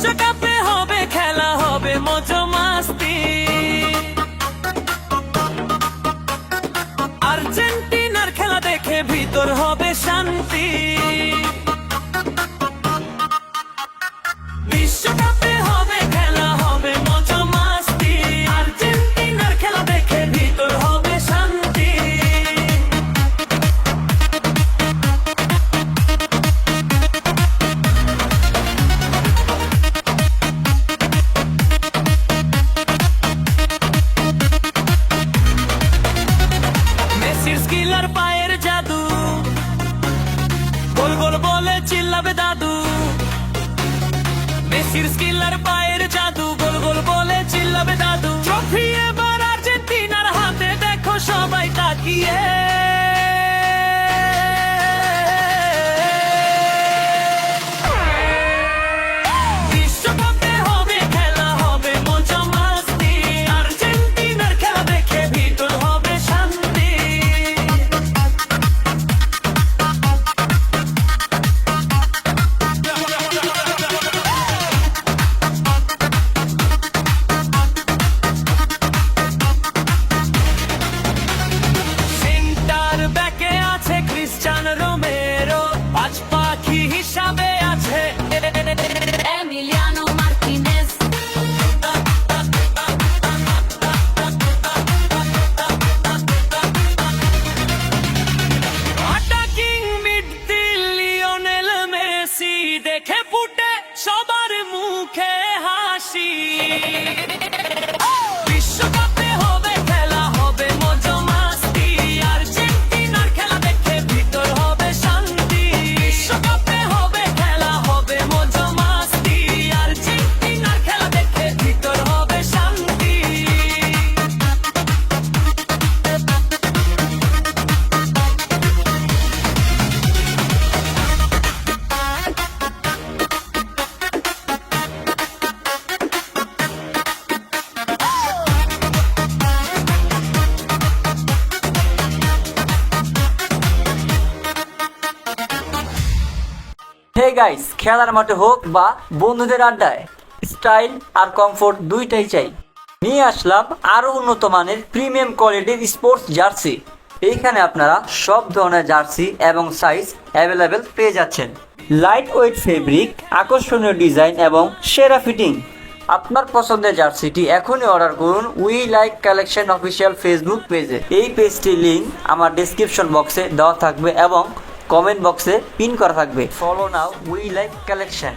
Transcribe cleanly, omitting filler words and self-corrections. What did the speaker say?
বিশ্বকাপে হবে খেলা, হবে মজা মাস্তি। আর্জেন্টিনার খেলা দেখে ভিতর হবে শান্তি। বিশ্বকাপে হবে খেলা, হবে মজা মাস্তি। আর্জেন্টিনার খেলা দেখে ভিতর হবে শান্তি। মেসির স্কিল আর পায়ের জাদু, গোল গোল বলে চিল্লাবে দাদু। মেসির স্কিল আর পায়ের জাদু, গোল গোল বলে চিল্লাবে দাদু। ট্রফি এবার আর্জেন্টিনার হাতে, দেখো সবাই তাকিয়ে। বিশ্বকাপে হবে খেলা, হবে মজা মাস্তি। আর্জেন্টিনার খেলা দেখে ভিতর হবে শান্তি। সেন্টার ব্যাকে আছে ক্রিশ্চিয়ানো রোমেরো, পাঁচ পাখি হিসাবে আছে Emiliano Martinez, attacking midfield Lionel Messi, দেখে ফুটে সবার মুখে হাসি। বিশ্বকাপে হবে খেলা, হবে মজা মাস্তি। আর্জেন্টিনার খেলা দেখে ভিতর হবে শান্তি। বিশ্বকাপে হবে খেলা, হবে মজা মাস্তি। আর্জেন্টিনার খেলা দেখে ভিতর হবে শান্তি। হে গাইস, খেলার মাঠে হোক বা বন্ধুদের আড্ডায়, স্টাইল আর কমফোর্ট দুইটাই চাই। নিয়ে আসলাম আরো উন্নত মানের প্রিমিয়াম কোয়ালিটির স্পোর্টস জার্সি। এইখানে আপনারা সব ধরনের জার্সি এবং সাইজ অ্যাভেলেবেল পেয়ে যাচ্ছেন। লাইট ওয়েট ফেব্রিক, আকর্ষণীয় ডিজাইন এবং সেরা ফিটিং। আপনার পছন্দের জার্সিটি এখনই অর্ডার করুন we like collection official Facebook পেজে। এই পেজটির লিঙ্ক আমার ডেসক্রিপশন বক্সে দেওয়া থাকবে এবং কমেন্ট বক্সে পিন করা থাকবে। Follow now we like collection.